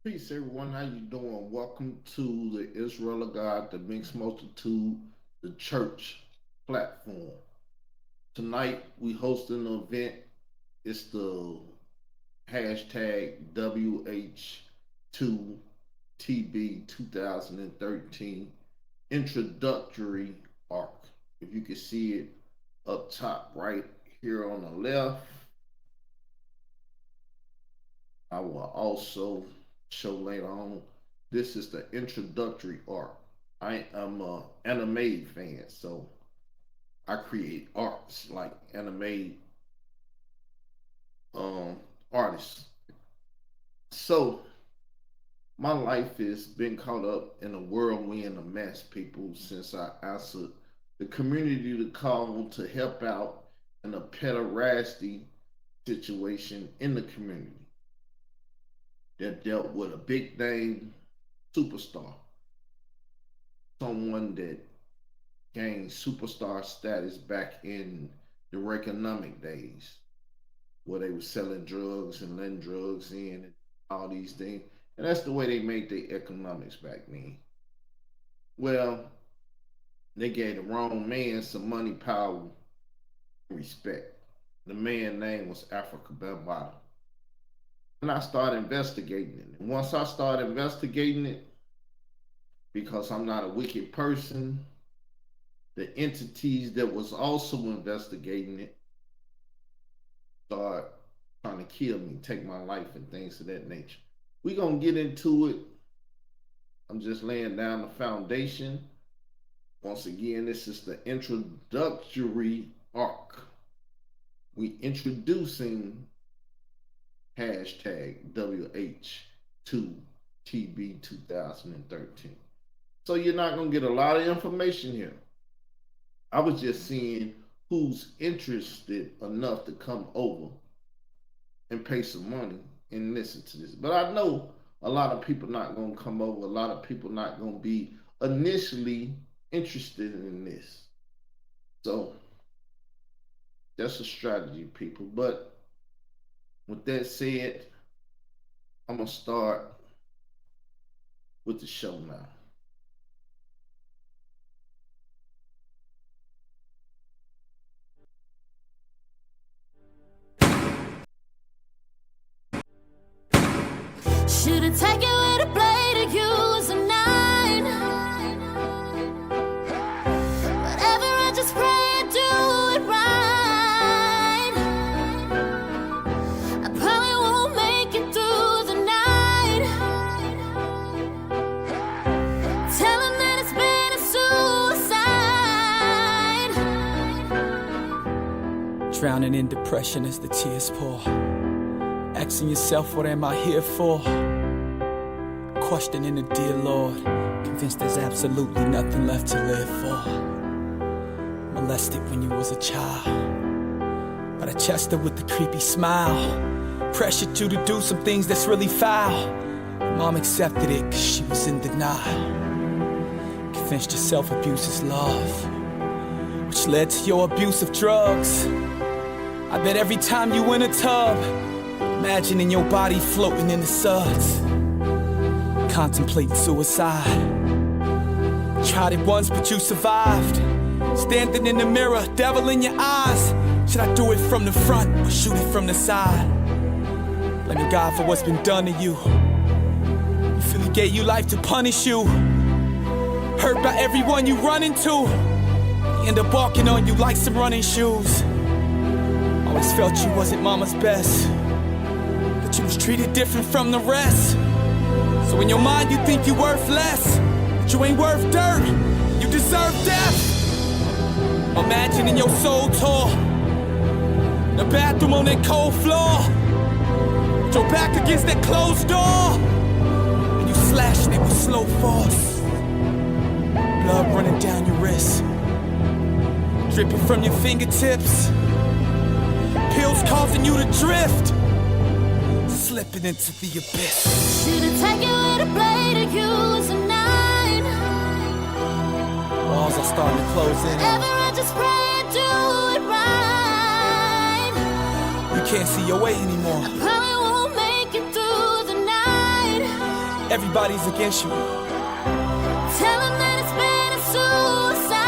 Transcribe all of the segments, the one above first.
Peace, everyone. How you doing? Welcome to the Israel of God, the Mixed Multitude, the church platform. Tonight we hosting an event. It's the hashtag WH2TB 2013 introductory arc. If you can see it up top right here on the left, I will also show later on. This is the introductory art. I am a anime fan, so I create arts like anime um, artists. So my life has been caught up in a whirlwind of mass people since I answered the community to call to help out in a pederasty situation in the community that dealt with a big name superstar, someone that gained superstar status back in the Reaganomic days, where they were selling drugs and letting drugs in and all these things. And that's the way they made their economics back then. Well, they gave the wrong man some money, power, and respect. The man's name was Africa Bambaataa. And I started investigating it. And once I started investigating it, because I'm not a wicked person, the entities that was also investigating it start trying to kill me, take my life, and things of that nature. We're going to get into it. I'm just laying down the foundation. Once again, this is the introductory arc. We introducing hashtag WH2TB 2013. So you're not going to get a lot of information here. I was just seeing who's interested enough to come over and pay some money and listen to this. But I know a lot of people not going to come over. A lot of people not going to be initially interested in this. So that's a strategy, people. But with that said, I'm going to start with the show now. Should've taken with a blade to use a nine. Whatever, I just pray and do it right. I probably won't make it through the night. Tell him that it's been a suicide. Drowning in depression as the tears pour. Asking yourself, what am I here for? Questioning the dear Lord, convinced there's absolutely nothing left to live for. Molested when you was a child, but I chested with the creepy smile. Pressured you to do some things that's really foul. Mom accepted it cause she was in denial. Convinced your self-abuse is love, which led to your abuse of drugs. I bet every time you in a tub, imagining your body floating in the suds, contemplating suicide. Tried it once but you survived. Standing in the mirror, devil in your eyes. Should I do it from the front or shoot it from the side? Blaming God for what's been done to you. You feel he gave you life to punish you. Hurt by everyone you run into. He end up walking on you like some running shoes. Always felt you wasn't mama's best, but you was treated different from the rest. So in your mind you think you worth less, but you ain't worth dirt, you deserve death. Imagining your soul tore, the bathroom on that cold floor, with your back against that closed door, and you slashing it with slow force. Blood running down your wrist, dripping from your fingertips. Pills causing you to drift, slipping into the abyss. Should've taken with a blade to use a nine. Walls are starting to close in. Whatever, I just pray and do it right. You can't see your way anymore. I probably won't make it through the night. Everybody's against you. Tell him that it's been a suicide.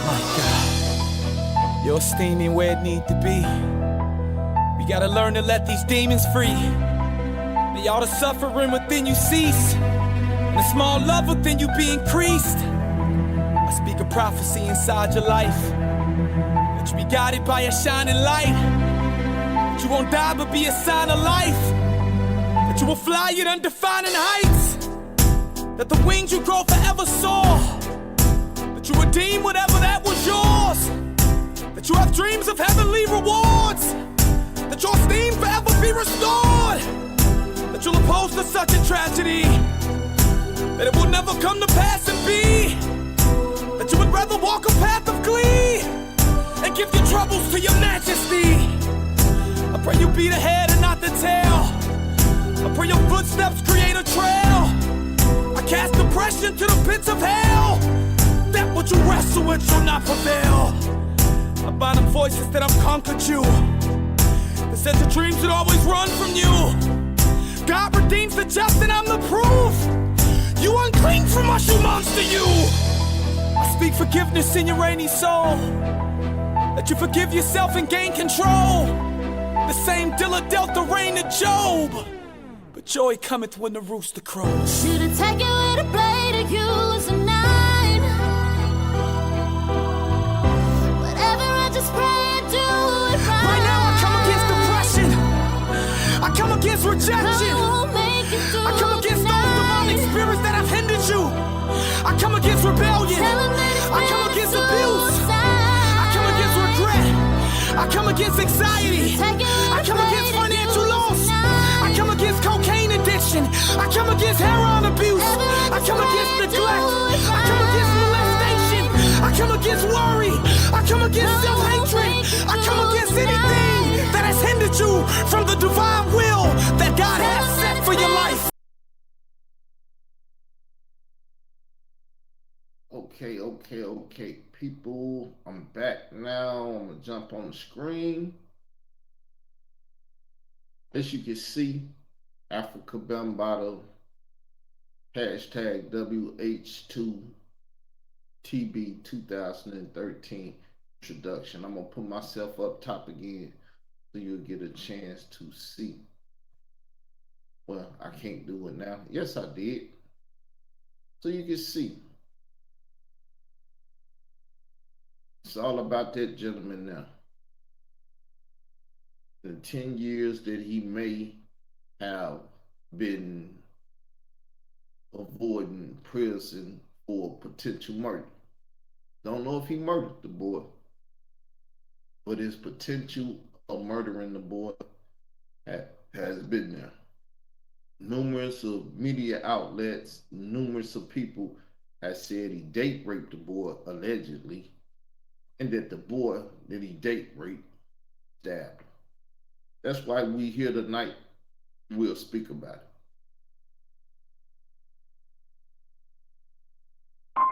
My God, your esteem ain't where it need to be. We gotta learn to let these demons free. May all the suffering within you cease, and the small love within you be increased. I speak a prophecy inside your life, that you be guided by a shining light, that you won't die but be a sign of life, that you will fly at undefining heights, that the wings you grow forever soar, that you redeem whatever that was yours, that you have dreams of heavenly rewards, that your esteem forever be restored, that you'll oppose to such a tragedy, that it will never come to pass and be, that you would rather walk a path of glee and give your troubles to your majesty. I pray you be the head and not the tail. I pray your footsteps create a trail. I cast depression to the pits of hell, that what you wrestle with shall not prevail. I bind them voices that have conquered you, that said your dreams should always run from you. God redeems the just and I'm the proof. You unclean from us, you monster, you. I speak forgiveness in your rainy soul, that you forgive yourself and gain control. The same dealer dealt the rain to Job, but joy cometh when the rooster crows. Should've taken with a blade or use a knife. Whatever, I just pray and do it right. Right now I come against depression, I come against rejection, I come against those demonic spirits that have hindered you, I come against rebellion, I come against abuse, I come against regret, I come against anxiety, I come against financial loss, I come against cocaine addiction, I come against heroin abuse, I come against neglect, I come against molestation, I come against worry, I come against self-hatred, I come against anything that has hindered you from the divine will that God has set for your life. Okay, people, I'm back now. I'm gonna jump on the screen. As you can see, Africa Bambaataa, hashtag WH2TB 2013 introduction. I'm gonna put myself up top again so you'll get a chance to see. Well, I can't do it now. Yes, I did. So you can see. It's all about that gentleman now. The 10 years that he may have been avoiding prison for potential murder. Don't know if he murdered the boy, but his potential of murdering the boy has been there. Numerous of media outlets, numerous of people have said he date raped the boy allegedly, and that the boy that he date raped stabbed him. That's why we here tonight. We'll speak about it.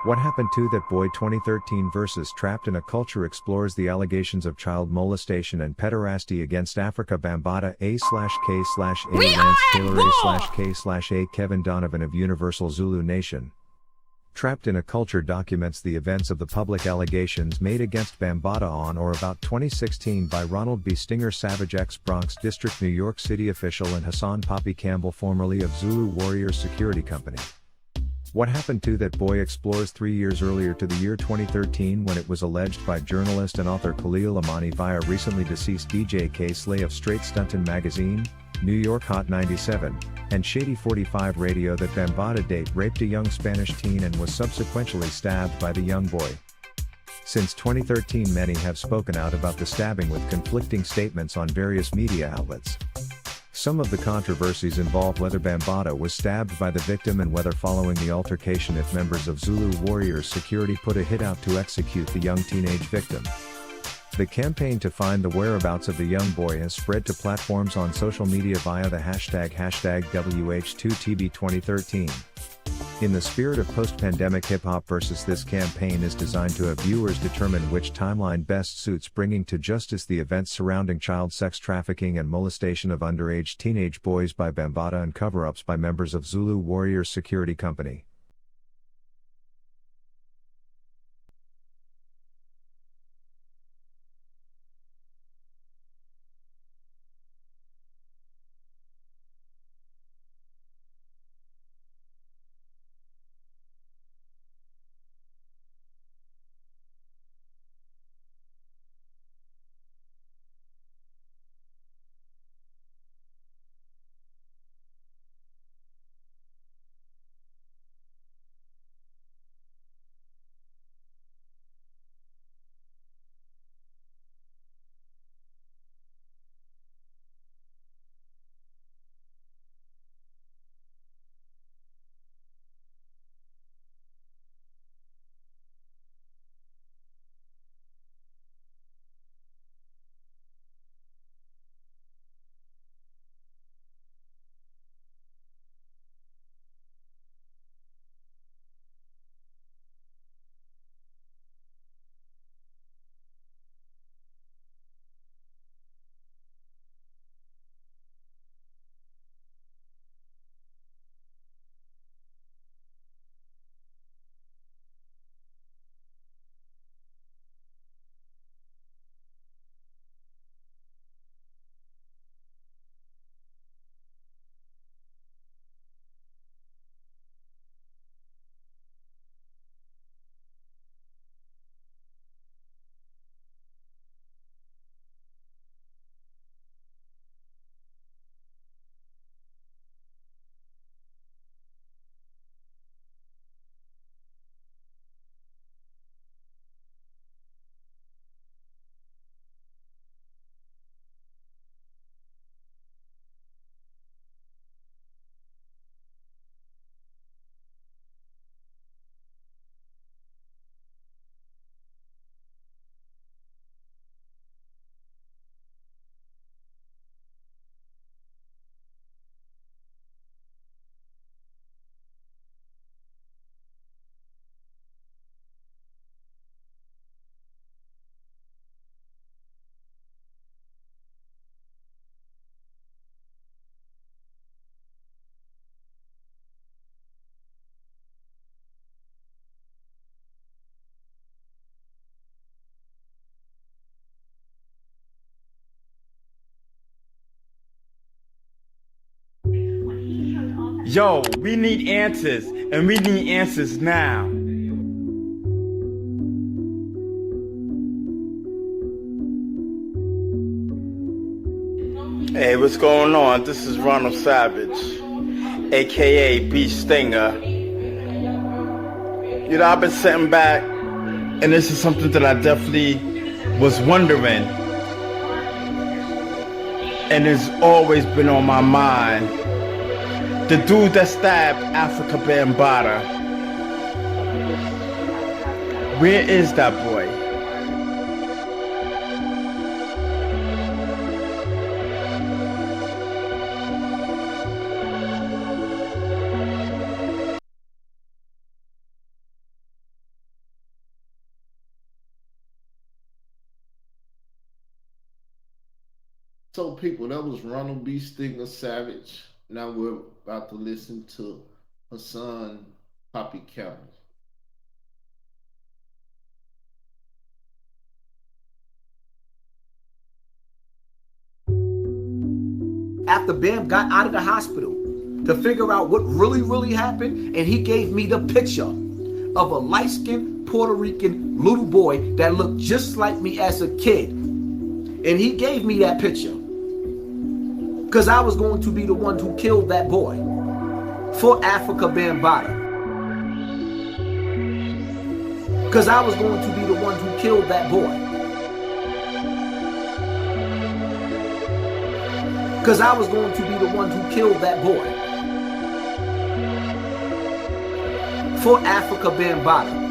What Happened to That Boy 2013 vs. Trapped in a Culture explores the allegations of child molestation and pederasty against Africa Bambaataa A/K/A Lance Taylor A/K/A Kevin Donovan of Universal Zulu Nation. Trapped in a Culture documents the events of the public allegations made against Bambaataa on or about 2016 by Ronald B. Stinger Savage ex-Bronx District New York City official and Hassan Poppy Campbell formerly of Zulu Warriors Security Company. What Happened to That Boy explores 3 years earlier to the year 2013 when it was alleged by journalist and author Khalil Amani via recently deceased DJ K. Slay of Straight Stuntin' Magazine, New York Hot 97, and Shady 45 Radio that Bambaataa date raped a young Spanish teen and was subsequently stabbed by the young boy. Since 2013 many have spoken out about the stabbing with conflicting statements on various media outlets. Some of the controversies involve whether Bambaataa was stabbed by the victim and whether following the altercation if members of Zulu Warriors Security put a hit out to execute the young teenage victim. The campaign to find the whereabouts of the young boy has spread to platforms on social media via the hashtag WH2TB2013. In the spirit of post-pandemic hip-hop versus this campaign is designed to have viewers determine which timeline best suits bringing to justice the events surrounding child sex trafficking and molestation of underage teenage boys by Bambaataa and cover-ups by members of Zulu Warriors Security Company. Yo, we need answers, and we need answers now. Hey, what's going on? This is Ronald Savage, aka Beach Stinger. You know, I've been sitting back, and this is something that I definitely was wondering, and it's always been on my mind. The dude that stabbed Africa Bambaataa. Where is that boy? So, people, that was Ronald B. Stinger Savage. Now we're about to listen to Hassan Poppy Campbell. After Bam got out of the hospital to figure out what really happened, and he gave me the picture of a light-skinned Puerto Rican little boy that looked just like me as a kid. And he gave me that picture because I was going to be the one who killed that boy for Africa Bambaataa. Because I was going to be the one who killed that boy. Because I was going to be the one who killed that boy for Africa Bambaataa.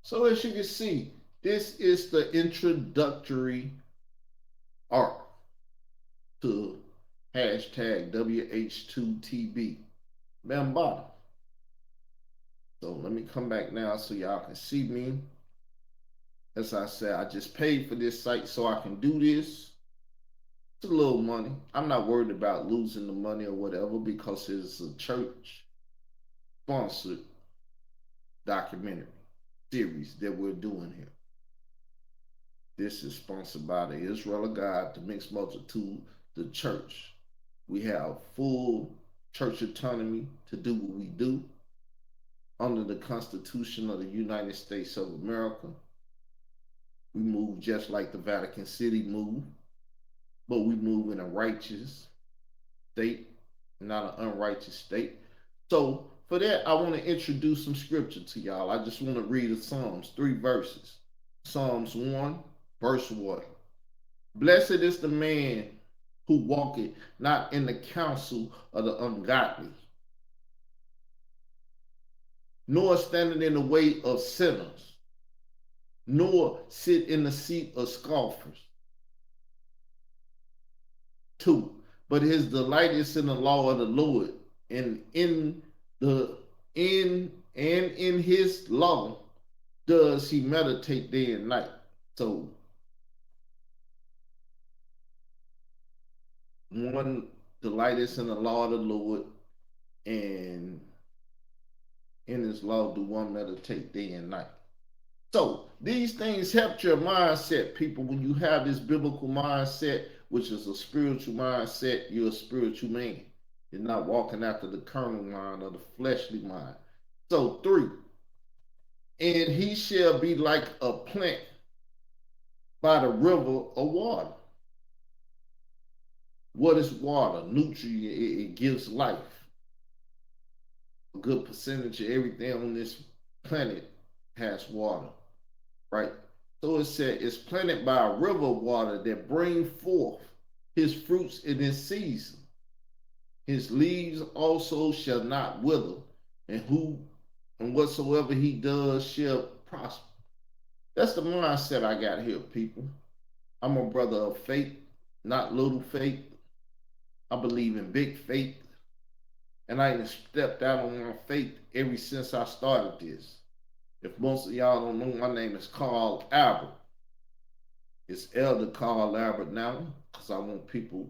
So as you can see, this is the introductory arc. to hashtag WH2TB Bambaataa. So let me come back now so y'all can see me. As I said, I just paid for this site so I can do this. It's a little money. I'm not worried about losing the money or whatever because it's a church sponsored documentary series that we're doing here. This is sponsored by the Israel of God, the Mixed Multitude, the church. We have full church autonomy to do what we do under the Constitution of the United States of America. We move just like the Vatican City move, but we move in a righteous state, not an unrighteous state. So for that, I want to introduce some scripture to y'all. I just want to read the Psalms, 3 verses. Psalms 1, verse 1. Blessed is the man who walketh not in the counsel of the ungodly, nor standing in the way of sinners, nor sit in the seat of scoffers. 2. But his delight is in the law of the Lord, and in his law does he meditate day and night. So 1, delight is in the law of the Lord, and in his law do one meditate day and night. So these things help your mindset, people. When you have this biblical mindset, which is a spiritual mindset, you're a spiritual man. You're not walking after the carnal mind or the fleshly mind. So 3, and he shall be like a plant by the river of water. What is water? Nutrient. It gives life. A good percentage of everything on this planet has water, right? So it said it's planted by a river of water that bring forth his fruits in his season. His leaves also shall not wither, and whatsoever he does shall prosper. That's the mindset I got here, people. I'm a brother of faith, not little faith. I believe in big faith. And I ain't stepped out on my faith ever since I started this. If most of y'all don't know, my name is Carl Albert. It's Elder Carl Albert now, because I want people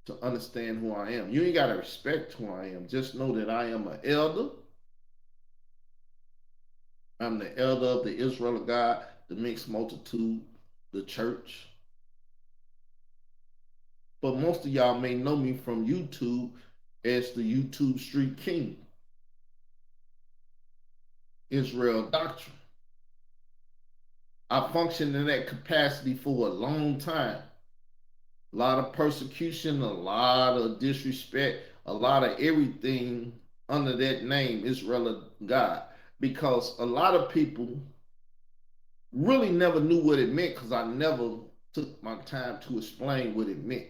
to understand who I am. You ain't got to respect who I am. Just know that I am an elder. I'm the elder of the Israel of God, the Mixed Multitude, the church. But most of y'all may know me from YouTube as the YouTube Street King. Israel Doctrine. I functioned in that capacity for a long time. A lot of persecution, a lot of disrespect, a lot of everything under that name, Israel of God. Because a lot of people really never knew what it meant because I never took my time to explain what it meant.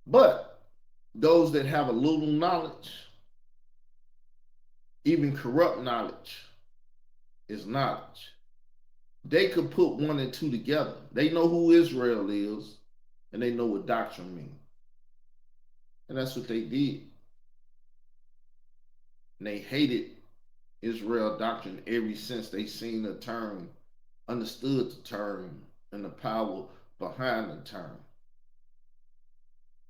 But those that have a little knowledge, even corrupt knowledge, is knowledge. They could put 1 and 2 together. They know who Israel is, and they know what doctrine means. And that's what they did. And they hated Israel doctrine ever since they seen the term, understood the term, and the power behind the term.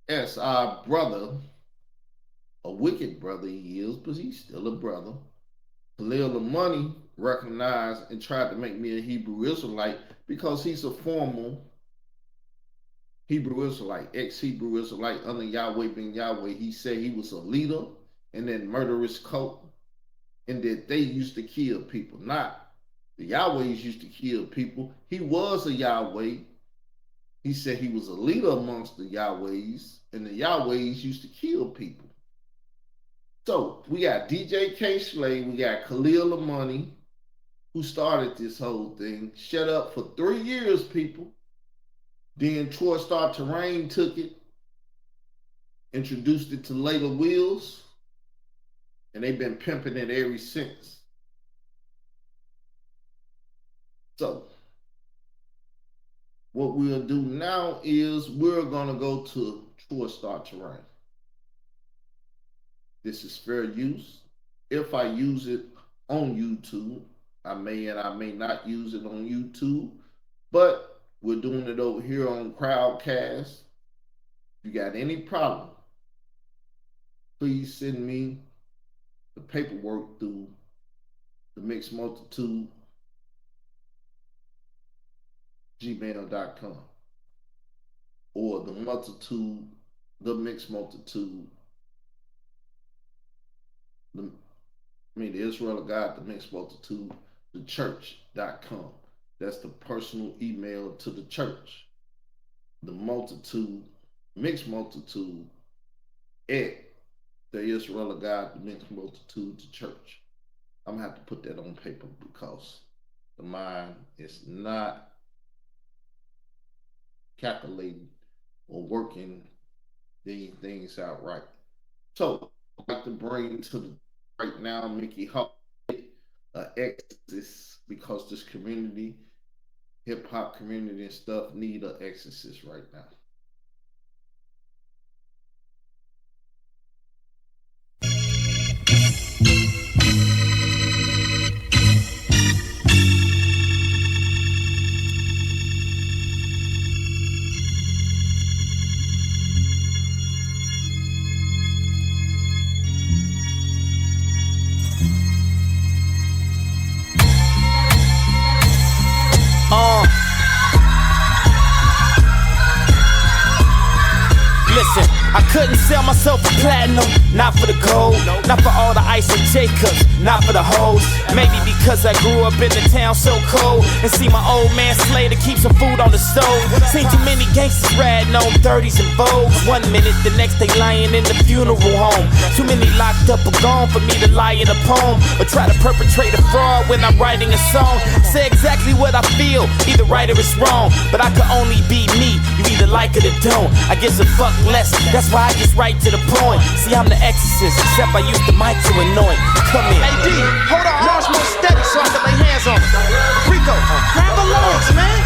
As our brother, a wicked brother he is, but he's still a brother, Khalil Amani recognized and tried to make me a Hebrew Israelite because he's a former Hebrew Israelite, ex-Hebrew Israelite under Yahweh ben Yahweh. He said he was a leader in that murderous cult and that they used to kill people. Not the Yahwehs used to kill people. He was a Yahweh. He said he was a leader amongst the Yahwehs, and the Yahwehs used to kill people. So we got DJ K. Slade, we got Khalil Amani, who started this whole thing, shut up for 3 years, people. Then Troy Star Terrain took it, introduced it to Layla Wheels, and they've been pimping it ever since. So what we'll do now is we're gonna go to tour start terrain. This is fair use. If I use it on YouTube, I may and I may not use it on YouTube, but we're doing it over here on Crowdcast. If you got any problem, please send me the paperwork through the Mixed Multitude gmail.com or the Mixed Multitude, the Israel of God, the Mixed Multitude, the church.com. That's the personal email to the church. The multitude, Mixed Multitude at the Israel of God, the Mixed Multitude, the church. I'm gonna have to put that on paper because the mind is not calculating or working these things out right. So I'd like to bring to the right now Mickey Hall exorcist, because this community, hip hop community and stuff, need an exorcist right now. Listen, I couldn't sell myself for platinum, not for the gold, not for all the ice and Jacobs, not for the hoes. Maybe because I grew up in the town so cold and see my old man Slay to keep some food on the stove. Seen too many gangsters riding on 30s and Vogues. 1 minute, the next they lying in the funeral home. Too many locked up or gone for me to lie in a poem or try to perpetrate a fraud when I'm writing a song. Say exactly what I feel, either right or it's wrong, but I could only be me. You either like it or don't. I guess a fuck less, that's why I just write to the point. See, I'm the exorcist, except I use the mic to anoint. Come in. Hey D, hold our arms more steady so I can lay hands on them. Rico, grab the logs, man.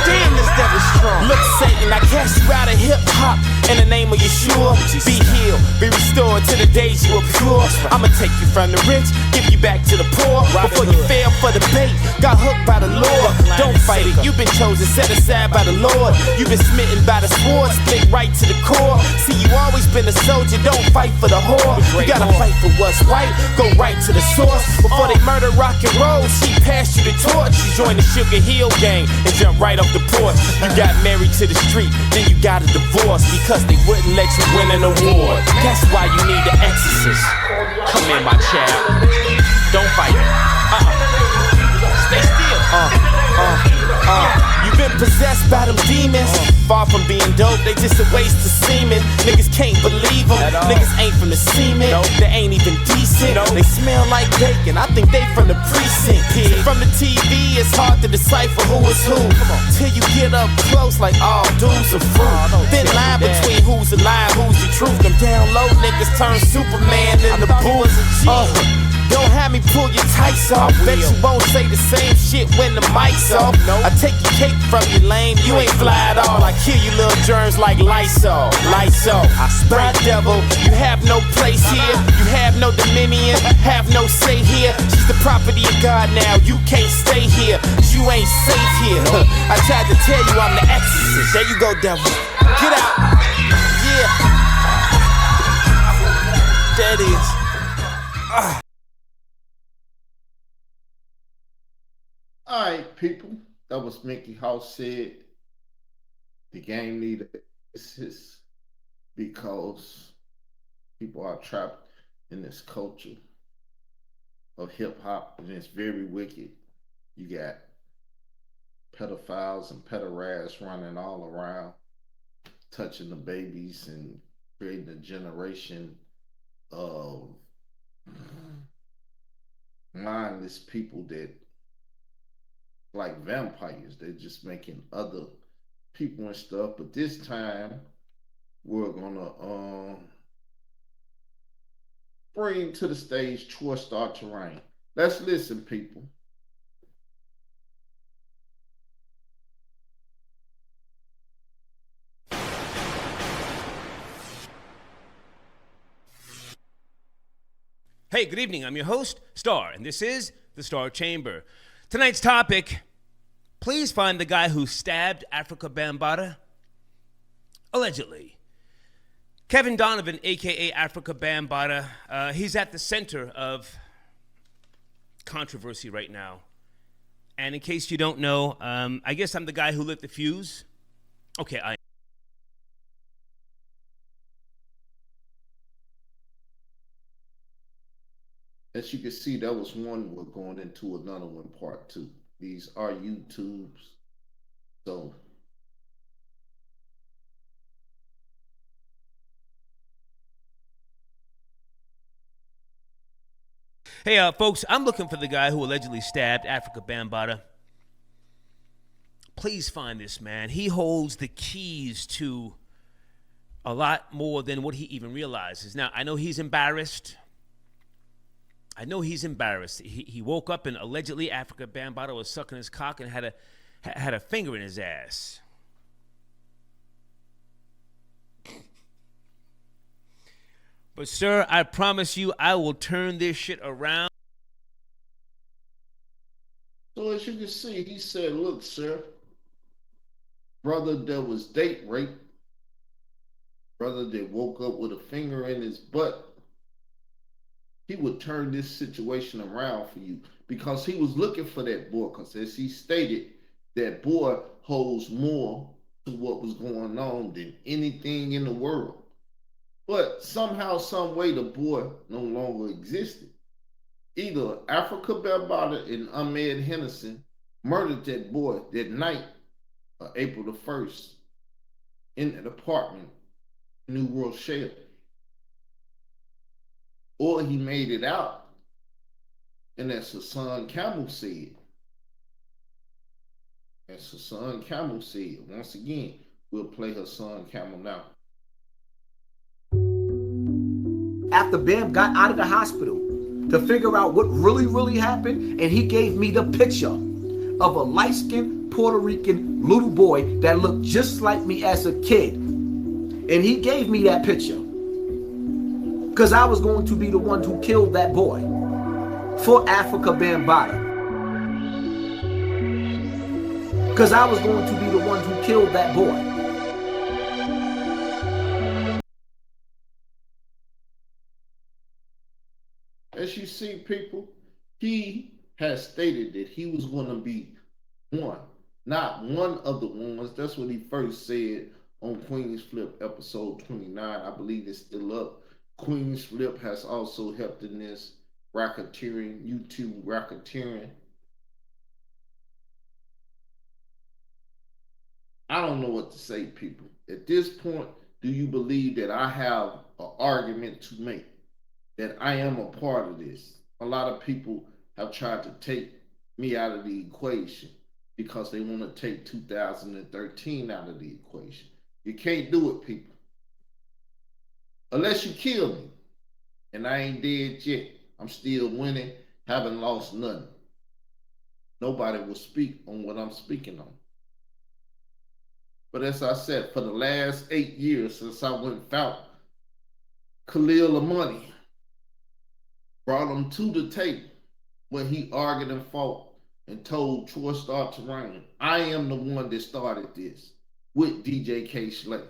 Damn, this devil's strong. Look, Satan, I cast you out of hip-hop in the name of Yeshua. Be healed, be restored to the days you were pure. I'ma take you from the rich, give you back to the poor. Before you fell for the bait, got hooked by the Lord. Don't fight it, you've been chosen, set aside by the Lord. You've been smitten by the sword, split right to the core. See, you always been a soldier, don't fight for the whore. You gotta fight for what's right, go right to the source. Before they murder rock and roll, she passed you the torch. You joined the Sugar Hill gang and jumped right off the porch. You got married to the street, then you got a divorce because they wouldn't let you win an award. That's why you need an exorcist. Come in, my child. Don't fight. Stay still. You've been possessed by them demons. Far from being dope, they just a waste of semen. Niggas can't believe them. Niggas ain't from the semen. They ain't even decent. They smell like bacon. I think they from the precinct. From the TV, it's hard to decipher who is who. Till you get up close, like all dudes are fruit. Thin line between who's alive, who's the truth. Them down low niggas turn Superman into boys. Don't have me pull your tights off. Bet you won't say the same shit when the mic's off. I take your cake from you, lame. You ain't fly at all. I kill you little germs like Lysol. Lysol. By devil, you have no place here. You have no dominion, have no say here. She's the property of God now. You can't stay here. You ain't safe here. I tried to tell you I'm the exorcist. There you go, devil. Get out. Yeah. There it is. All right, people. That was Mickey House said the game needs assist because people are trapped in this culture of hip hop, and it's very wicked. You got pedophiles and pederasts running all around, touching the babies and creating a generation of mindless people that like vampires. They're just making other people and stuff. But this time we're gonna bring to the stage Tour Star Terrain. Let's listen, people. Hey, good evening. I'm your host, Star, and this is The Star Chamber. Tonight's topic, please find the guy who stabbed Africa Bambaataa. Allegedly. Kevin Donovan, a.k.a. Africa Bambaataa, he's at the center of controversy right now. And in case you don't know, I guess I'm the guy who lit the fuse. Okay, As you can see, that was one. We're going into another one, part two. These are YouTubes. So hey, folks, I'm looking for the guy who allegedly stabbed Africa Bambaataa. Please find this man. He holds the keys to a lot more than what he even realizes. Now, I know he's embarrassed. He woke up and allegedly Africa Bambaataa was sucking his cock and had a finger in his ass. But sir, I promise you, I will turn this shit around. So as you can see, he said, look, sir, brother that was date rape, brother that woke up with a finger in his butt, he would turn this situation around for you because he was looking for that boy, because as he stated, that boy holds more to what was going on than anything in the world. But somehow, some way, the boy no longer existed. Either Africa Bambaataa and Ahmed Henderson murdered that boy that night of April the 1st in an apartment in New Rochelle. Or he made it out, and as Hassan Campbell said, once again, we'll play Hassan Campbell now. After Bam got out of the hospital to figure out what really happened, and he gave me the picture of a light-skinned Puerto Rican little boy that looked just like me as a kid. And he gave me that picture because I was going to be the one who killed that boy for Africa Bambaataa. Because I was going to be the one who killed that boy. As you see, people, he has stated that he was going to be one, not one of the ones. That's what he first said on Queen's Flip episode 29. I believe it's still up. Queen's Flip has also helped in this racketeering, YouTube racketeering. I don't know what to say, people. At this point, do you believe that I have an argument to make? That I am a part of this? A lot of people have tried to take me out of the equation because they want to take 2013 out of the equation. You can't do it, people. Unless you kill me. And I ain't dead yet. I'm still winning, haven't lost nothing. Nobody will speak on what I'm speaking on. But as I said, for the last 8 years since I went and found Khalil Amani, brought him to the table where he argued and fought and told Troy Star Terrain, I am the one that started this with DJ Kay Slay.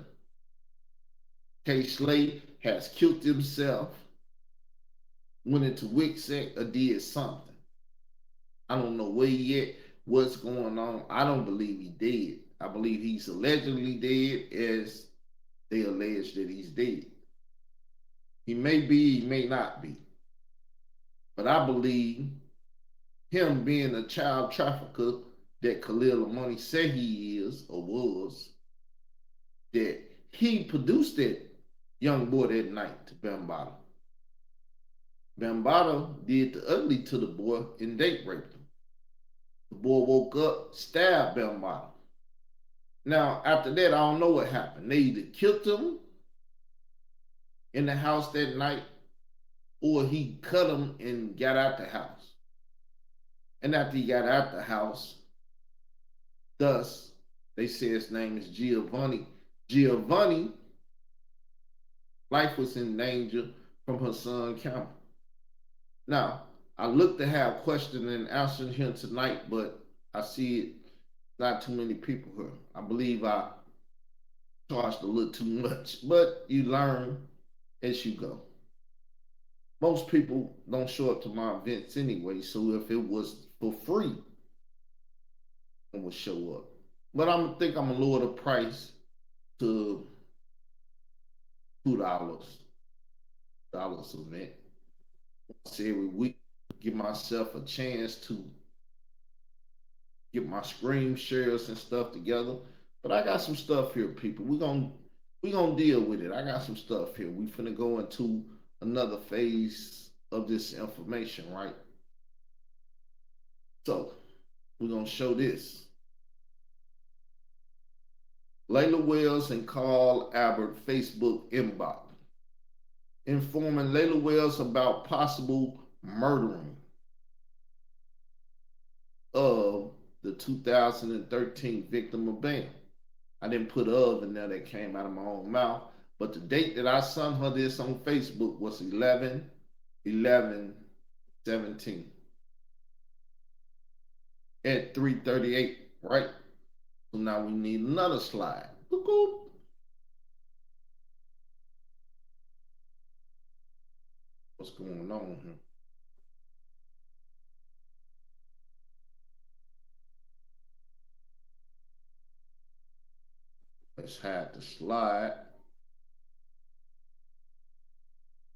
Kay Slay has killed himself, went into Wixsec or did something. I don't know where he at, what's going on. I don't believe he dead. I believe he's allegedly dead as they allege that he's dead. He may be, he may not be. But I believe him being a child trafficker that Khalil Amani said he is or was, that he produced that young boy that night to Bambaataa. Bambaataa did the ugly to the boy and date raped him. The boy woke up, stabbed Bambaataa. Now, after that, I don't know what happened. They either killed him in the house that night or he cut him and got out the house. And after he got out the house, thus, they say his name is Giovanni. Giovanni, life was in danger from Hassan Campbell. Now, I look to have question and answer here tonight, but I see it not too many people here. I believe I charged a little too much, but you learn as you go. Most people don't show up to my events anyway, so if it was for free, I would show up. But I'm think I'm gonna lower the price to $2 event. Once every week, give myself a chance to get my screen shares and stuff together. But I got some stuff here, people. We gonna deal with it. I got some stuff here. We finna go into another phase of this information, right? So we're gonna show this. Layla Wells and Carl Albert Facebook inbox informing Layla Wells about possible murdering of the 2013 victim of BAM. I didn't put of in there, that came out of my own mouth, but the date that I sent her this on Facebook was 11/11/17 at 3:38, right? So now we need another slide. What's going on here? Let's hide the slide.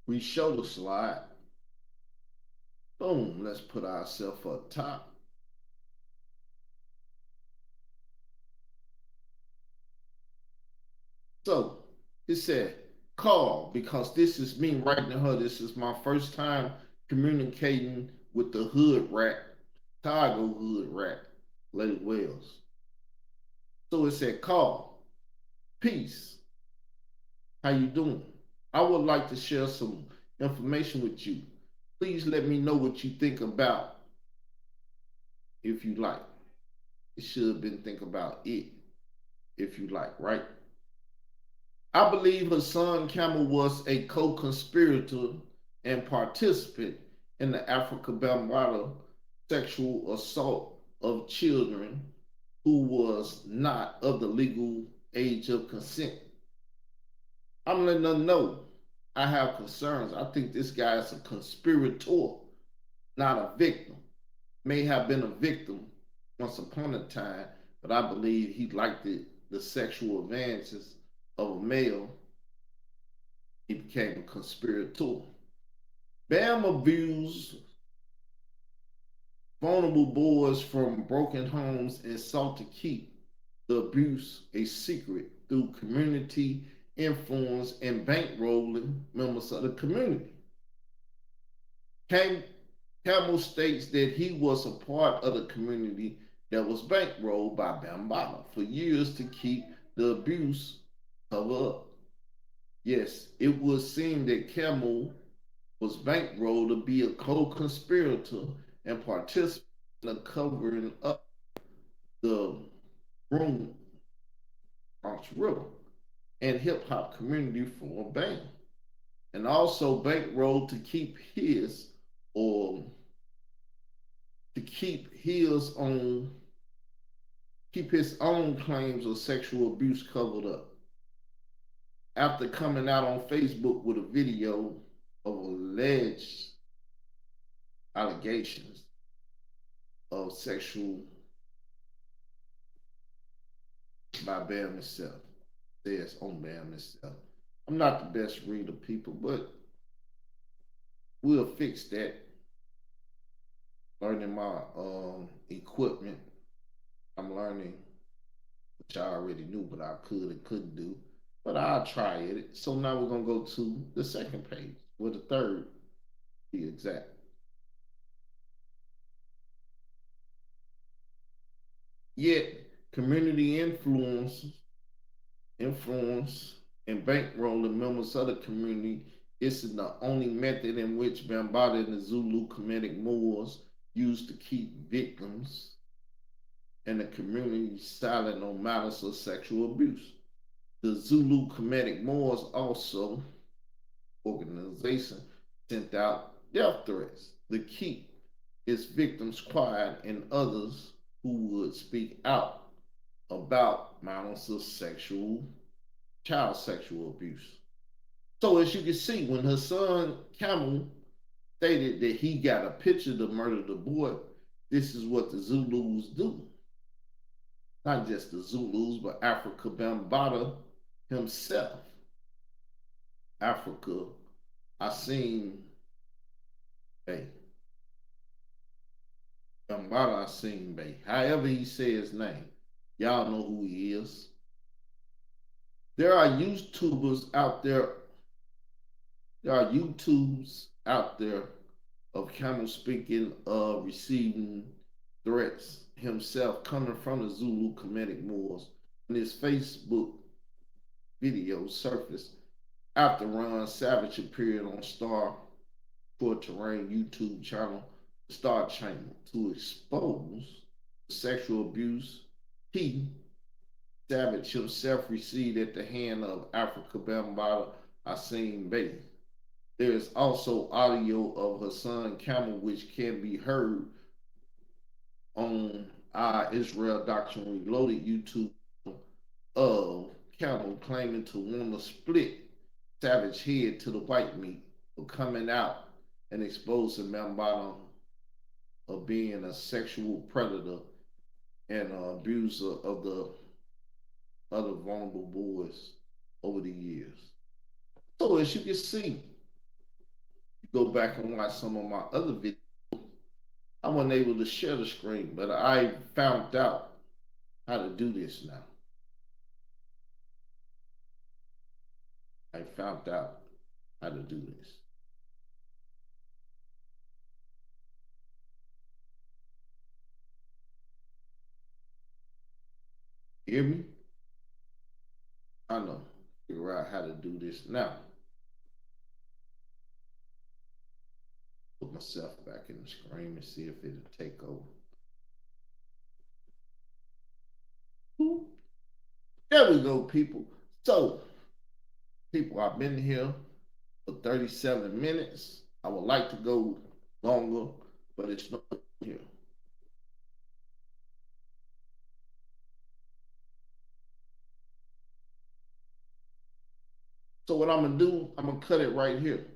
We show the slide. Boom, let's put ourselves up top. So it said, call, because this is me writing to her. This is my first time communicating with the hood rat, Chicago hood rat, Layla Wells. So it said, call, peace, how you doing? I would like to share some information with you. Please let me know what you think about, if you like. It should have been think about it, if you like, right? I believe her son Camel was a co-conspirator and participant in the Africa Bambaataa sexual assault of children who was not of the legal age of consent. I'm letting them know I have concerns. I think this guy is a conspirator, not a victim. May have been a victim once upon a time, but I believe he liked the sexual advances of a male. He became a conspirator. Bam abused vulnerable boys from broken homes and sought to keep the abuse a secret through community influence and bankrolling members of the community. Camel states that he was a part of the community that was bankrolled by Bambaataa for years to keep the abuse covered up. Yes, it would seem that Camel was bankrolled to be a co-conspirator and participant in the covering up the Bronx River and hip hop community for a band, and also bankrolled to keep his own claims of sexual abuse covered up. After coming out on Facebook with a video of alleged allegations of sexual by Bam himself, says on Bam himself. I'm not the best reader, people, but we'll fix that. Learning my equipment, I'm learning, which I already knew, but I could and couldn't do. But I'll try it. So now we're gonna go to the second page, or the third, to be exact. Yet community influence, and bankrolling members of the community isn't the only method in which Bambaataa and the Zulu Kemetic Moors used to keep victims and the community silent on matters of sexual abuse. The Zulu Kemetic Moors also organization sent out death threats to keep its victims quiet and others who would speak out about mountains of child sexual abuse. So as you can see, when her son Camel stated that he got a picture to murder the boy, this is what the Zulus do. Not just the Zulus, but Africa Bambaataa himself. Africa Asim Bey. Bambaataa Asim Bey. However he say his name. Y'all know who he is. There are YouTubers out there. There are YouTubes out there of Camel speaking of receiving threats himself coming from the Zulu Kemetic Moors. And his Facebook video surfaced after Ron Savage appeared on Star for Terrain YouTube channel, Star Chamber, to expose sexual abuse he, Savage himself, received at the hand of Africa Bambaataa Asim Bey. There is also audio of her son Camel, which can be heard on our Israel Doctrine Reloaded YouTube of Camel claiming to want to split Savage head to the white meat for coming out and exposing Bambaataa of being a sexual predator and abuser of the other vulnerable boys over the years. So as you can see, you go back and watch some of my other videos, I wasn't able to share the screen, but I found out how to do this now. I found out how to do this. Hear me? I know. Figure out how to do this now. Put myself back in the screen and see if it'll take over. There we go, people. So, people, I've been here for 37 minutes. I would like to go longer, but it's not here. So what I'm gonna do, I'm gonna cut it right here.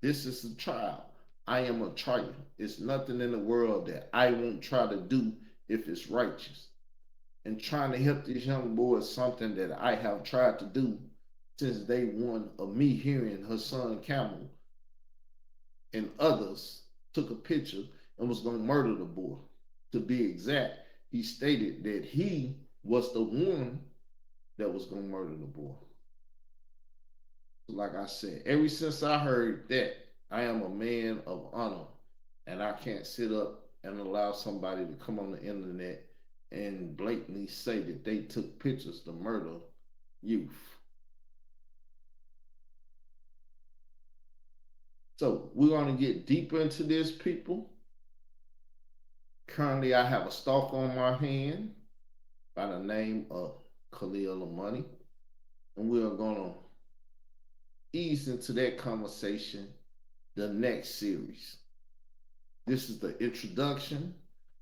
This is a trial. I am a trial. It's nothing in the world that I won't try to do if it's righteous. And trying to help these young boys, something that I have tried to do since day one of me hearing her son Camel and others took a picture and was gonna murder the boy. To be exact, he stated that he was the one that was gonna murder the boy. Like I said, ever since I heard that, I am a man of honor, and I can't sit up and allow somebody to come on the internet and blatantly say that they took pictures to murder youth. So we're going to get deeper into this, people. Currently, I have a stalker on my hand by the name of Khalil Money, and we are going to ease into that conversation the next series. This is the introduction.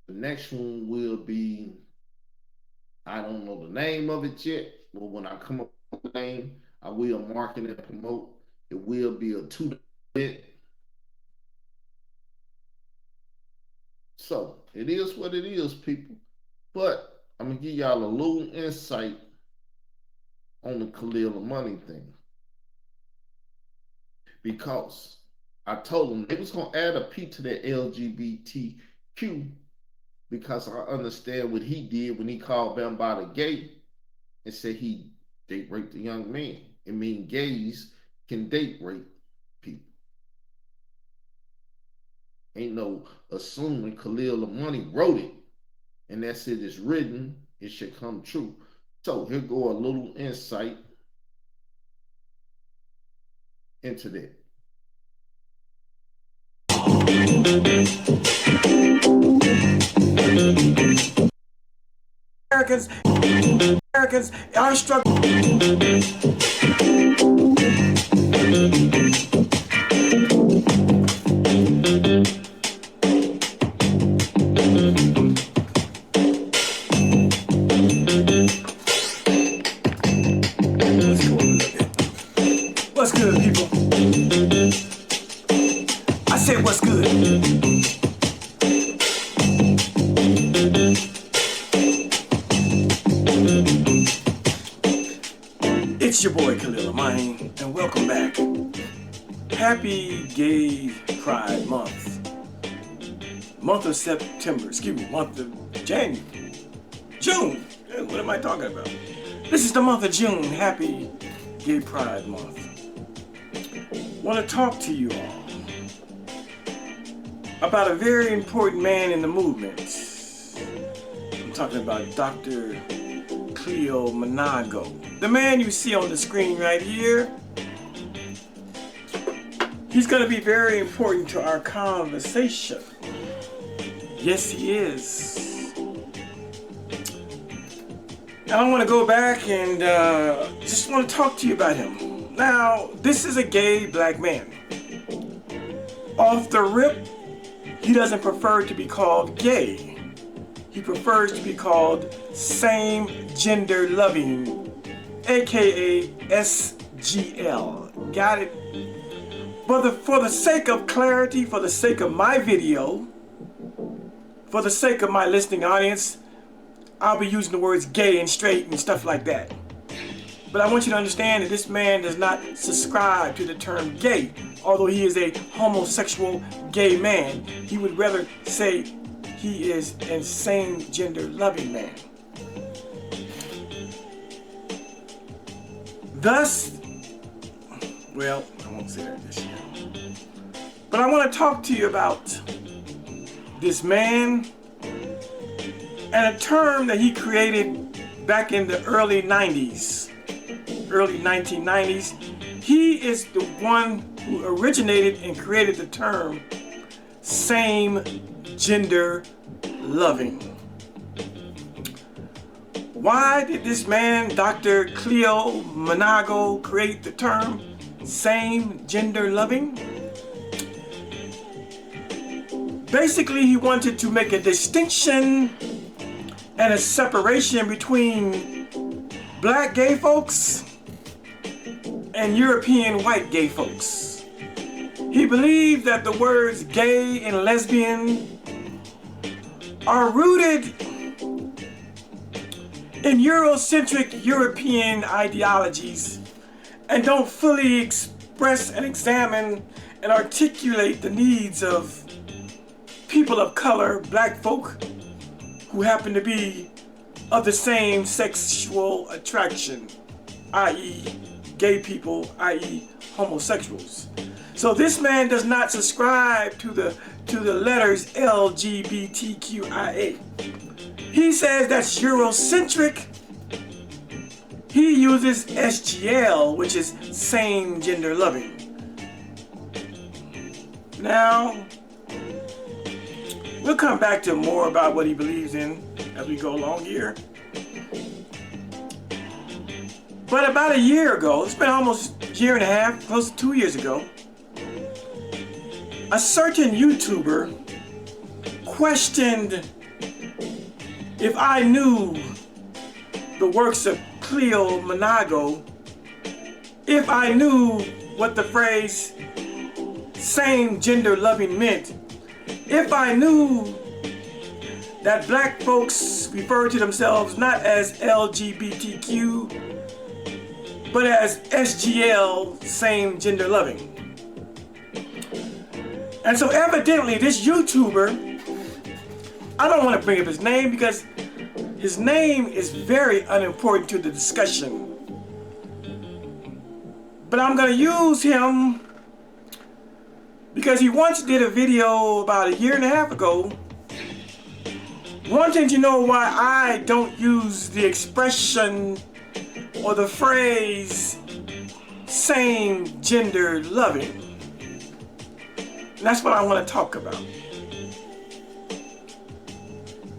The next one will be, I don't know the name of it yet, but when I come up with the name, I will market and promote. It will be a 2 bit. So it is what it is, people. But I'm gonna give y'all a little insight on the Khalil Money thing. Because I told them they was gonna add a P to that LGBTQ because I understand what he did when he called Bambaataa gay and said he date raped a young man. It means gays can date rape people. Ain't no assuming Khalil Money wrote it and that's it is written, it should come true. So here go a little insight into that. Americans are struggling. It's your boy Khalil Amani, and welcome back. Happy Gay Pride Month. Month of September, month of January. June, what am I talking about? This is the month of June. Happy Gay Pride Month. Want to talk to you all about a very important man in the movement. I'm talking about Dr. Cleo Manago. The man you see on the screen right here, he's going to be very important to our conversation. Yes, he is. Now I want to go back and just want to talk to you about him. Now, this is a gay black man. Off the rip, he doesn't prefer to be called gay. He prefers to be called same gender loving, aka SGL. Got it? But for the sake of clarity, for the sake of my video, for the sake of my listening audience, I'll be using the words gay and straight and stuff like that. But I want you to understand that this man does not subscribe to the term gay. Although he is a homosexual gay man, he would rather say he is a same gender loving man. Thus, well, I won't say that this year. But I want to talk to you about this man and a term that he created back in the early 90s, early 1990s. He is the one who originated and created the term same gender loving. Why did this man, Dr. Cleo Manago, create the term same gender loving? Basically, he wanted to make a distinction and a separation between black gay folks and European white gay folks. He believed that the words gay and lesbian are rooted in Eurocentric European ideologies and don't fully express and examine and articulate the needs of people of color, black folk, who happen to be of the same sexual attraction, i.e. gay people, i.e. homosexuals. So this man does not subscribe to the letters LGBTQIA. He says that's Eurocentric. He uses SGL, which is same gender loving. Now, we'll come back to more about what he believes in as we go along here. But about a year ago, it's been almost a year and a half, close to 2 years ago, a certain YouTuber questioned if I knew the works of Cleo Manago, if I knew what the phrase same gender loving meant, if I knew that black folks refer to themselves not as LGBTQ, but as SGL, same gender loving. And so evidently this YouTuber, I don't want to bring up his name because his name is very unimportant to the discussion. But I'm going to use him because he once did a video about a year and a half ago wanting to know why I don't use the expression or the phrase same gender loving. And that's what I want to talk about.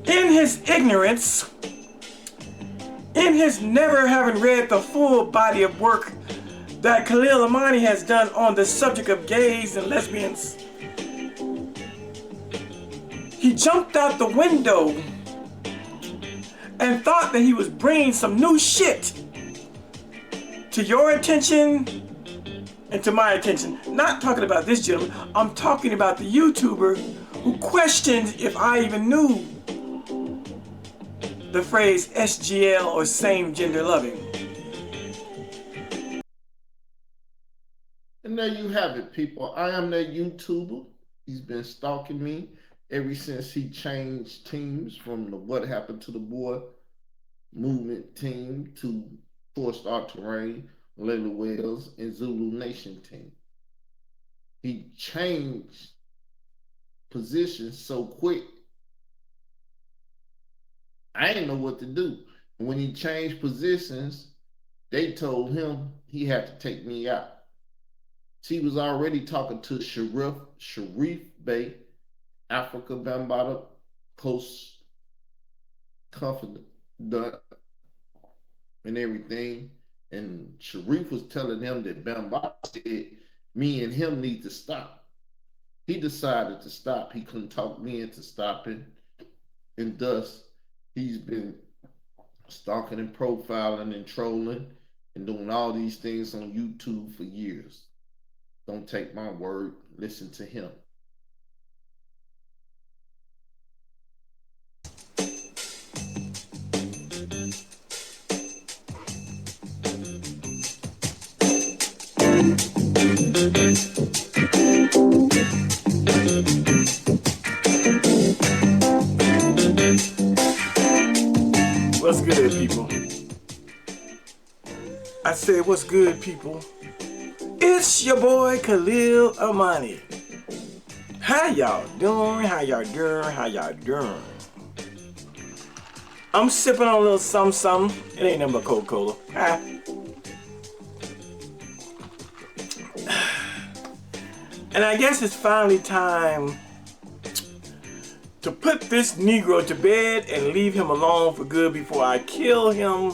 In his ignorance, in his never having read the full body of work that Khalil Amani has done on the subject of gays and lesbians, he jumped out the window and thought that he was bringing some new shit to your attention and to my attention. Not talking about this gentleman, I'm talking about the YouTuber who questioned if I even knew the phrase SGL or same gender loving. there you have it, people. I am that YouTuber. He's been stalking me ever since he changed teams from the What Happened to the Boy movement team to 4-Star Terrain, Layla Wells, and Zulu Nation team. He changed positions so quick, I didn't know what to do. When he changed positions, they told him he had to take me out. He was already talking to Sharif Bey, Africa Bambaataa Coast Confidant and everything. And Sharif was telling him that Bambaataa said me and him need to stop. He decided to stop. He couldn't talk me into stopping. And thus, he's been stalking and profiling and trolling and doing all these things on YouTube for years. Don't take my word. Listen to him. What's good, people? I said, what's good, people? It's your boy Khalil Amani. How y'all doing? How y'all doing? How y'all doing? I'm sipping on a little something. It ain't nothing but Coca-Cola. And I guess it's finally time to put this Negro to bed and leave him alone for good before I kill him,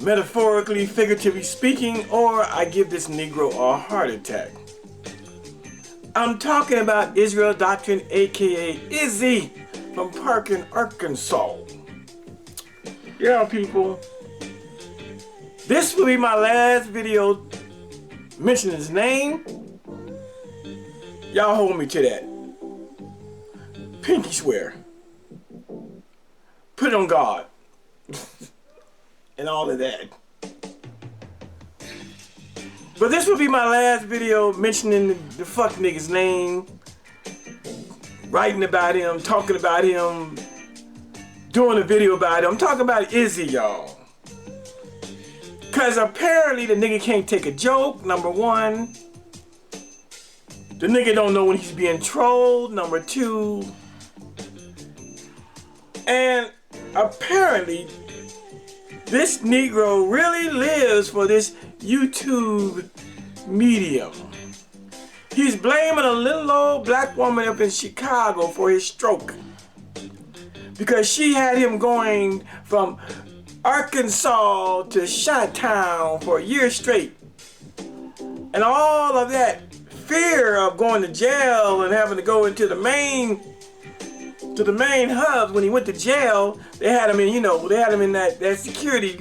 metaphorically, figuratively speaking, or I give this Negro a heart attack. I'm talking about Israel Doctrine, aka Izzy from Parkin, Arkansas. Yeah, people. This will be my last video mentioning his name. Y'all hold me to that. Pinky swear. Put it on God. And all of that. But this will be my last video mentioning the fuck nigga's name. Writing about him, talking about him, doing a video about him. I'm talking about Izzy, y'all. Cause apparently the nigga can't take a joke, number one. The nigga don't know when he's being trolled, number two. And apparently, this Negro really lives for this YouTube medium. He's blaming a little old black woman up in Chicago for his stroke. Because she had him going from Arkansas to Chi-Town for a year straight. And all of that fear of going to jail and having to go into the main hubs. When he went to jail, they had him in, they had him in that security,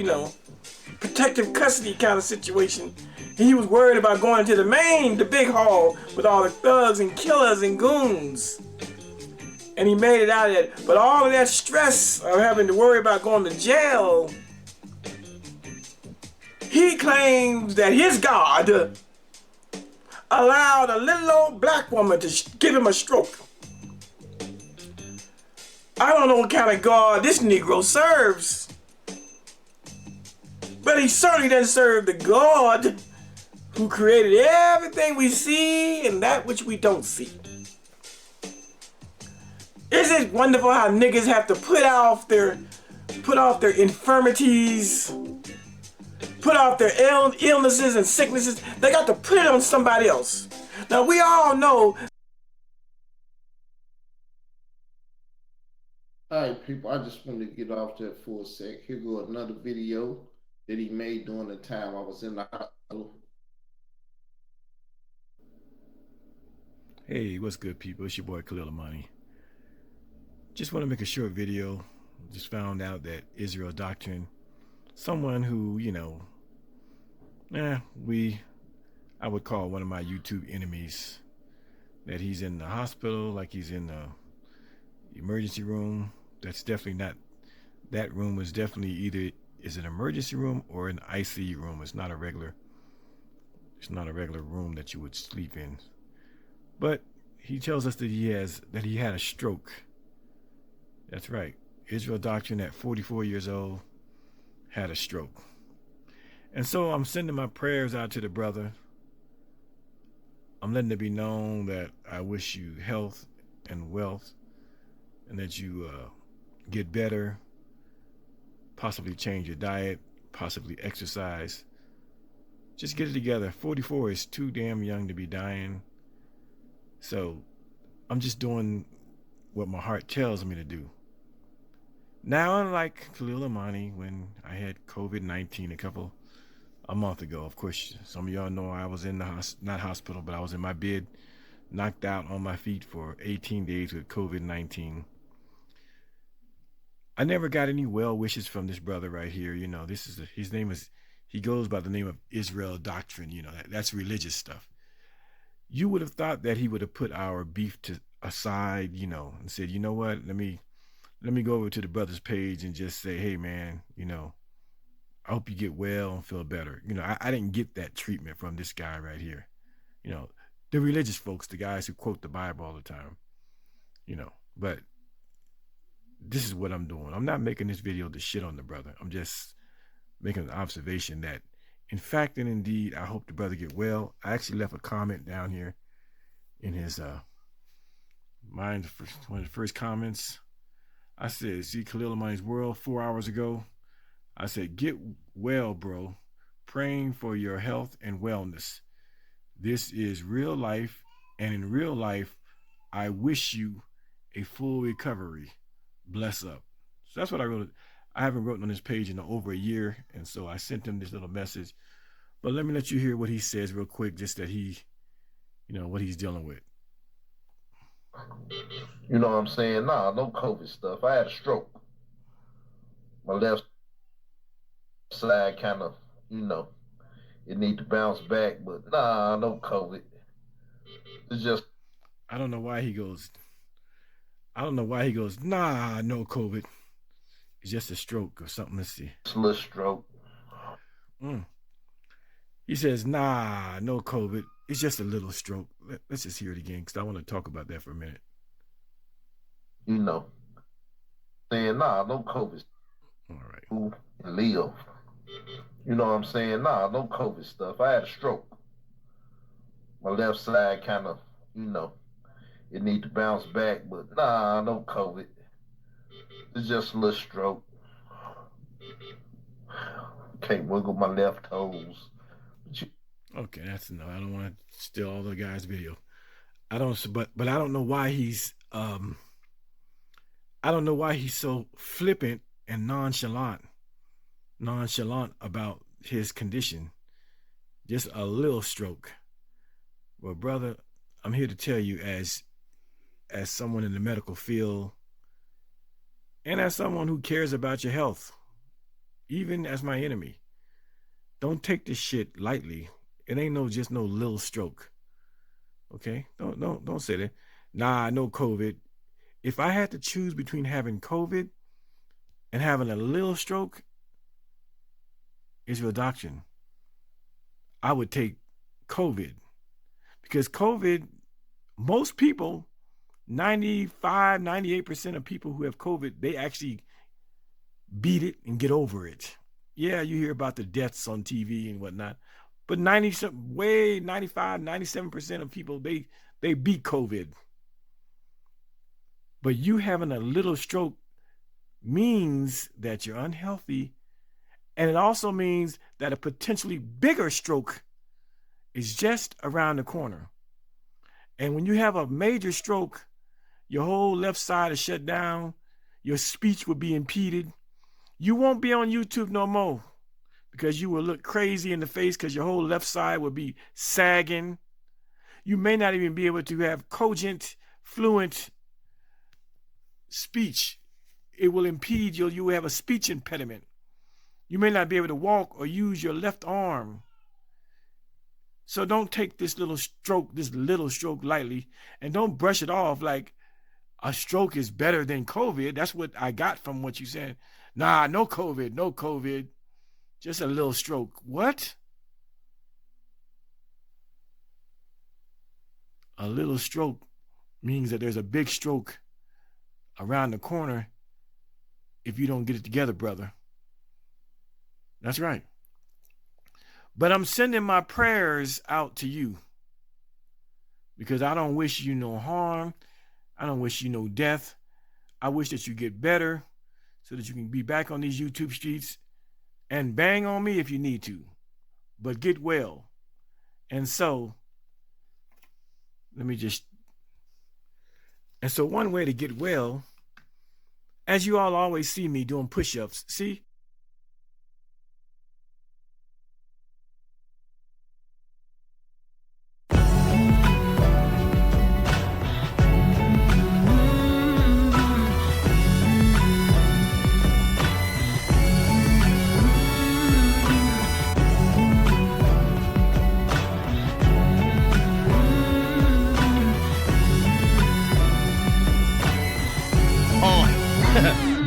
protective custody kind of situation. And he was worried about going to the big hall with all the thugs and killers and goons. And he made it out of that. But all of that stress of having to worry about going to jail, he claims that his God allowed a little old black woman to give him a stroke. I don't know what kind of God this Negro serves, but he certainly doesn't serve the God who created everything we see and that which we don't see. Isn't it wonderful how niggas have to put off their infirmities, put off their illnesses and sicknesses? They got to put it on somebody else. Now we all know. All right, people, I just wanted to get off that for a sec. Here go another video that he made during the time I was in the hospital. Hey, what's good, people? It's your boy Khalil Amani. Just want to make a short video. Just found out that Israel Doctrine, someone who, I would call one of my YouTube enemies, that he's in the hospital, like he's in the emergency room. That's definitely not, that room was definitely either is an emergency room or an ICU room. It's not a regular It's not a regular room that you would sleep in. But he tells us that he had a stroke. That's right. Israel Doctrine at 44 years old had a stroke. And so I'm sending my prayers out to the brother. I'm letting it be known that I wish you health and wealth, and that you get better, possibly change your diet, possibly exercise. Just get it together. 44 is too damn young to be dying. So I'm just doing what my heart tells me to do. Now, unlike Khalil Amani, when I had COVID-19 a month ago, of course, some of y'all know I was in the not hospital, but I was in my bed, knocked out on my feet for 18 days with COVID-19. I never got any well wishes from this brother right here. You know, he goes by the name of Israel Doctrine. You know, that's religious stuff. You would have thought that he would have put our beef aside, you know, and said, you know what, let me go over to the brother's page and just say, hey man, you know, I hope you get well and feel better. You know, I didn't get that treatment from this guy right here. You know, the religious folks, the guys who quote the Bible all the time, you know, but this is what I'm doing. I'm not making this video to shit on the brother. I'm just making an observation that, in fact and indeed, I hope the brother get well. I actually left a comment down here in his one of the first comments. I said, see Khalil Amani's World 4 hours ago. I said, get well, bro. Praying for your health and wellness. This is real life, and in real life, I wish you a full recovery. Bless up. So that's what I wrote. I haven't written on this page in over a year, and so I sent him this little message. But let me let you hear what he says real quick, just that he, you know, what he's dealing with. You know what I'm saying? Nah, no COVID stuff. I had a stroke. My left side kind of, you know, it need to bounce back, but nah, no COVID. It's just. I don't know why he goes, nah, no COVID. It's just a stroke or something. Let's see. It's a little stroke. He says, nah, no COVID. It's just a little stroke. Let's just hear it again, because I want to talk about that for a minute. You know, saying, nah, no COVID. All right. And Leo. You know what I'm saying? Nah, no COVID stuff. I had a stroke. My left side kind of, you know, it need to bounce back, but nah, no COVID. It's just a little stroke. Can't wiggle my left toes. Okay, that's enough. I don't want to steal all the guy's video. But I don't know why he's so flippant and nonchalant about his condition. Just a little stroke. Well, brother, I'm here to tell you, as someone in the medical field, and as someone who cares about your health, even as my enemy, don't take this shit lightly. It ain't just no little stroke. Okay? Don't say that. Nah, no COVID. If I had to choose between having COVID and having a little stroke, Israel Doctrine, I would take COVID. Because COVID, most people, 95, 98% of people who have COVID, they actually beat it and get over it. Yeah, you hear about the deaths on TV and whatnot, but 95, 97% of people, they beat COVID. But you having a little stroke means that you're unhealthy, and it also means that a potentially bigger stroke is just around the corner. And when you have a major stroke, your whole left side is shut down, your speech will be impeded. You won't be on YouTube no more because you will look crazy in the face because your whole left side will be sagging. You may not even be able to have cogent, fluent speech. It will impede you. You will have a speech impediment. You may not be able to walk or use your left arm. So don't take this little stroke lightly, and don't brush it off like a stroke is better than COVID. That's what I got from what you said. Nah, no COVID. Just a little stroke. What? a little stroke means that there's a big stroke around the corner if you don't get it together, brother. That's right. But I'm sending my prayers out to you because I don't wish you no harm. I don't wish you no death. I wish that you get better so that you can be back on these YouTube streets and bang on me if you need to, but get well. And so, one way to get well, as you all always see me doing push-ups, see?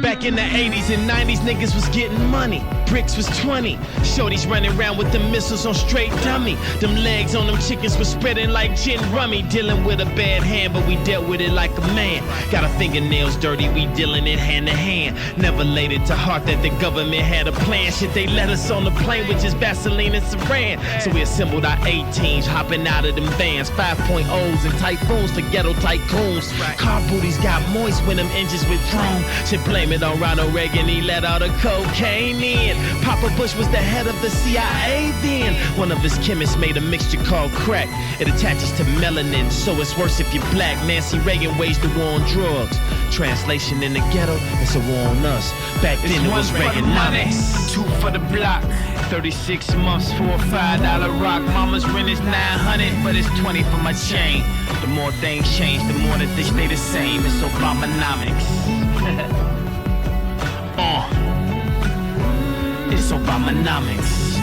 Back in the 80s and 90s, niggas was getting money. Bricks was 20. Shorties running around with them missiles on straight dummy. Them legs on them chickens was spreading like gin rummy. Dealing with a bad hand, but we dealt with it like a man. Got our fingernails dirty, we dealing it hand to hand. Never laid it to heart that the government had a plan. Shit, they let us on the plane with just Vaseline and Saran. So we assembled our 18s, hopping out of them vans. 5.0s and typhoons for ghetto tycoons. Car booties got moist when them engines withdrawn. Should blame it on Ronald Reagan, he let all the cocaine in. Papa Bush was the head of the CIA then. One of his chemists made a mixture called crack. It attaches to melanin, so it's worse if you're black. Nancy Reagan waged the war on drugs. Translation in the ghetto, it's a war on us. Back then it was Reaganomics. 2 for the block, 36 months for a $5 rock. Mama's rent is 900, but it's 20 for my chain. The more things change, the more that they stay the same. It's Obamanomics. It's Obamanomics.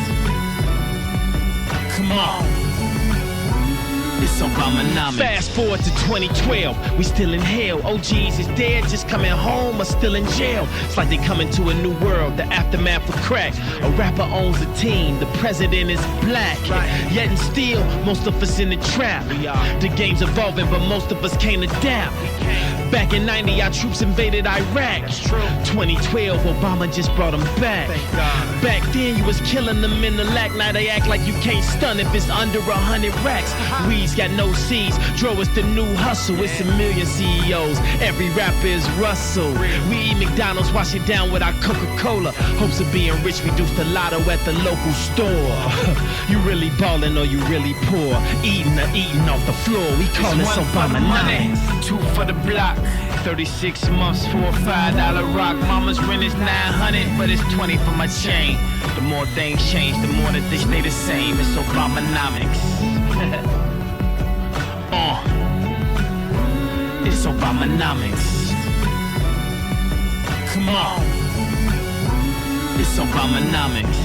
Come on. It's Obamanomics. Fast forward to 2012, we still in hell. OGs is dead, just coming home or still in jail. It's like they coming to a new world, the aftermath of crack. A rapper owns a team, the president is black. Yet and still, most of us in the trap. The game's evolving, but most of us can't adapt. Back in 90, our troops invaded Iraq. 2012, Obama just brought them back. Back then, you was killing them in the lack. Now they act like you can't stun if it's under 100 racks. Weeds got no seeds, Dro is the new hustle. It's a million CEOs, every rapper is Russell. We eat McDonald's, wash it down with our Coca-Cola. Hopes of being rich, reduce the lotto at the local store. You really ballin' or you really poor? Eating or eating off the floor, we call this Obamanomics. 2 for the block, 36 months for a $5 rock. Mama's rent is 900, but it's 20 for my chain. The more things change, the more that they stay the same. It's Obamanomics. It's Obamanomics. Come on. It's Obamanomics.